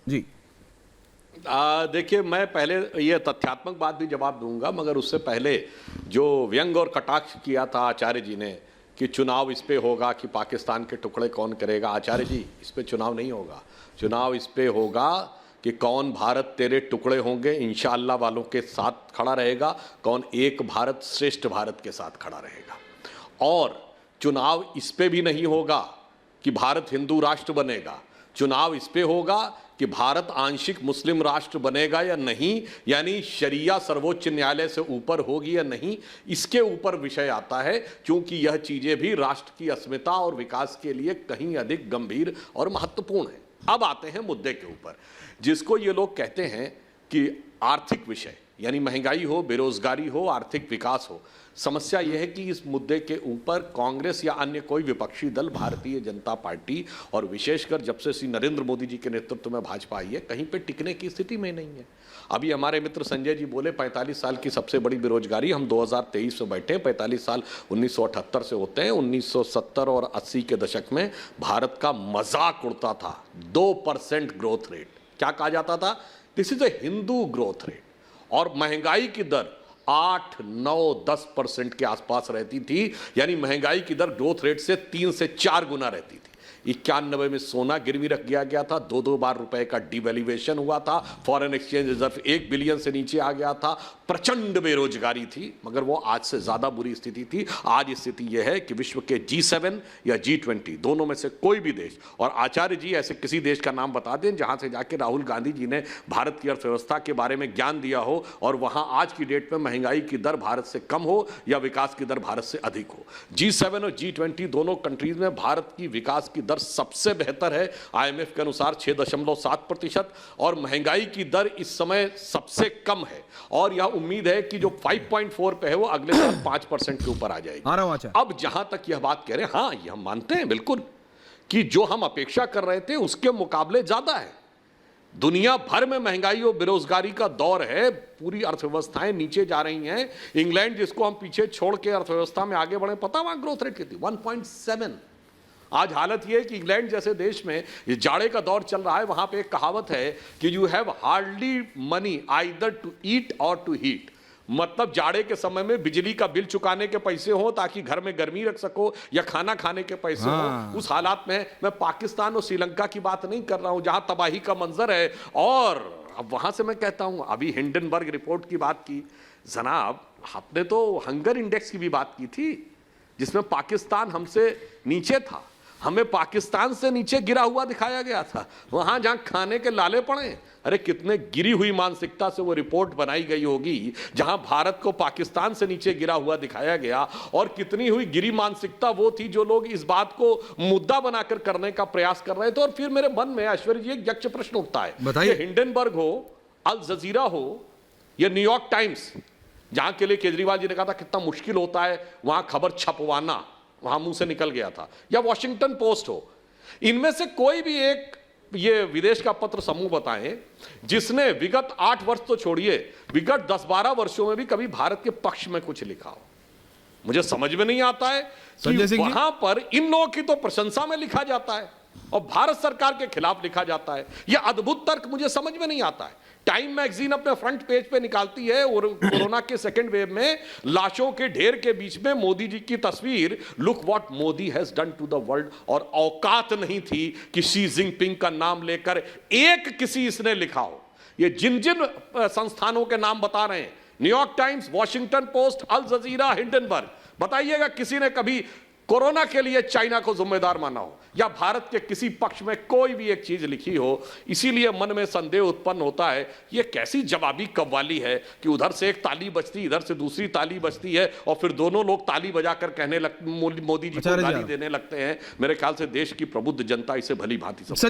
जी। देखिए, मैं पहले ये तथ्यात्मक बात भी जवाब दूंगा, मगर उससे पहले जो व्यंग और कटाक्ष किया था आचार्य जी ने कि चुनाव इस पे होगा कि पाकिस्तान के टुकड़े कौन करेगा, आचार्य जी इस पे चुनाव नहीं होगा। चुनाव इस पे होगा कि कौन भारत तेरे टुकड़े होंगे इंशाअल्लाह वालों के साथ खड़ा रहेगा, कौन एक भारत श्रेष्ठ भारत के साथ खड़ा रहेगा। और चुनाव इस पे भी नहीं होगा कि भारत हिंदू राष्ट्र बनेगा। चुनाव इस पे होगा कि भारत आंशिक मुस्लिम राष्ट्र बनेगा या नहीं, यानी शरिया सर्वोच्च न्यायालय से ऊपर होगी या नहीं, इसके ऊपर विषय आता है, क्योंकि यह चीजें भी राष्ट्र की अस्मिता और विकास के लिए कहीं अधिक गंभीर और महत्वपूर्ण है। अब आते हैं मुद्दे के ऊपर, जिसको ये लोग कहते हैं कि आर्थिक विषय, यानी महंगाई हो, बेरोजगारी हो, आर्थिक विकास हो। समस्या यह है कि इस मुद्दे के ऊपर कांग्रेस या अन्य कोई विपक्षी दल, भारतीय जनता पार्टी और विशेषकर जब से श्री नरेंद्र मोदी जी के नेतृत्व में भाजपा आई है, कहीं पे टिकने की स्थिति में नहीं है। अभी हमारे मित्र संजय जी बोले 45 साल की सबसे बड़ी बेरोजगारी, हम 2023 में बैठे हैं, 45 साल 1978 से होते हैं। 1970 और 80 के दशक में भारत का मजाक उड़ता था, 2% ग्रोथ रेट, क्या कहा जाता था, this is a Hindu growth rate. और महंगाई की दर 8, 9, 10% के आसपास रहती थी, यानी महंगाई की दर ग्रोथ रेट से 3 से 4 गुना रहती थी। 91 में सोना गिरवी रख दिया गया था, 2-2 बार रुपए का डिवैल्यूएशन हुआ था, फॉरेन एक्सचेंज रिजर्व 1 बिलियन से नीचे आ गया था, प्रचंड बेरोजगारी थी, मगर वो आज से ज्यादा बुरी स्थिति थी। आज स्थिति यह है कि विश्व के G7 या G20 दोनों में से कोई भी देश, और आचार्य जी ऐसे किसी देश का नाम बता दें जहां से जाके राहुल गांधी जी ने भारत की अर्थव्यवस्था के बारे में ज्ञान दिया हो और वहां आज की डेट में महंगाई की दर भारत से कम हो या विकास की दर भारत से अधिक हो। G7 और G20 दोनों कंट्रीज में भारत की विकास की दर सबसे बेहतर है, IMF के अनुसार 6.7%, और महंगाई की दर इस समय सबसे कम है, और यह उम्मीद है कि जो 5.4 पे है वो अगले साल 5% के ऊपर आ जाएगी। अब जहां तक यह बात कह रहे हैं, हाँ, यह हम मानते हैं बिल्कुल कि जो हम अपेक्षा कर रहे थे उसके मुकाबले ज्यादा है। दुनिया भर में महंगाई और बेरोजगारी का दौर है, पूरी अर्थव्यवस्थाएं नीचे जा रही हैं। इंग्लैंड, जिसको हम पीछे छोड़ के अर्थव्यवस्था में आगे बढ़े, पता वहां ग्रोथ रेट कितनी, 1.7। आज हालत यह है कि इंग्लैंड जैसे देश में ये जाड़े का दौर चल रहा है, वहां पे एक कहावत है कि you have hardly money either to eat और टू हीट। मतलब जाड़े के समय में बिजली का बिल चुकाने के पैसे हो ताकि घर में गर्मी रख सको, या खाना खाने के पैसे हो। उस हालात में मैं पाकिस्तान और श्रीलंका की बात नहीं कर रहा हूं जहां तबाही का मंजर है। और अब वहां से मैं कहता हूं, अभी हिंडनबर्ग रिपोर्ट की बात की जनाब, आपने तो हंगर इंडेक्स की भी बात की थी जिसमें पाकिस्तान हमसे नीचे था, हमें पाकिस्तान से नीचे गिरा हुआ दिखाया गया था, वहां जहां खाने के लाले पड़े। अरे कितने गिरी हुई मानसिकता से वो रिपोर्ट बनाई गई होगी जहां भारत को पाकिस्तान से नीचे गिरा हुआ दिखाया गया, और कितनी हुई गिरी मानसिकता वो थी जो लोग इस बात को मुद्दा बनाकर करने का प्रयास कर रहे थे। और फिर मेरे मन में ऐश्वर्य जी एक यक्ष प्रश्न उठता है, ये हिंडनबर्ग हो, अल जजीरा हो, या न्यूयॉर्क टाइम्स, जहां के लिए केजरीवाल जी ने कहा था कितना मुश्किल होता है वहां खबर छपवाना, वहां मुंह से निकल गया था, या वॉशिंगटन पोस्ट हो, इनमें से कोई भी एक ये विदेश का पत्र समूह बताएं जिसने विगत 8 वर्ष तो छोड़िए, विगत 10-12 वर्षों में भी कभी भारत के पक्ष में कुछ लिखा हो। मुझे समझ में नहीं आता है कि वहां पर इन लोगों की तो प्रशंसा में लिखा जाता है और भारत सरकार के खिलाफ लिखा जाता है। यह अद्भुत तर्क मुझे समझ में नहीं आता है। टाइम मैगजीन अपने फ्रंट पेज पे निकालती है और कोरोना के सेकेंड वेव में लाशों के ढेर के बीच में मोदी जी की तस्वीर, look what Modi has done to the world. और औकात नहीं थी कि शी जिनपिंग का नाम लेकर एक किसी इसने लिखा हो। ये जिन जिन संस्थानों के नाम बता रहे हैं, न्यूयॉर्क टाइम्स, वॉशिंगटन पोस्ट, अल जजीरा, हिंडनबर्ग, बताइएगा किसी ने कभी कोरोना के लिए चाइना को जिम्मेदार माना हो या भारत के किसी पक्ष में कोई भी एक चीज लिखी हो। इसीलिए मन में संदेह उत्पन्न होता है, ये कैसी जवाबी कव्वाली है कि उधर से एक ताली बजती, इधर से दूसरी ताली बजती है, और फिर दोनों लोग ताली बजाकर कहने लगते, मोदी जी को गाली देने लगते हैं। मेरे ख्याल से देश की प्रबुद्ध जनता इसे भली भांति समझती है।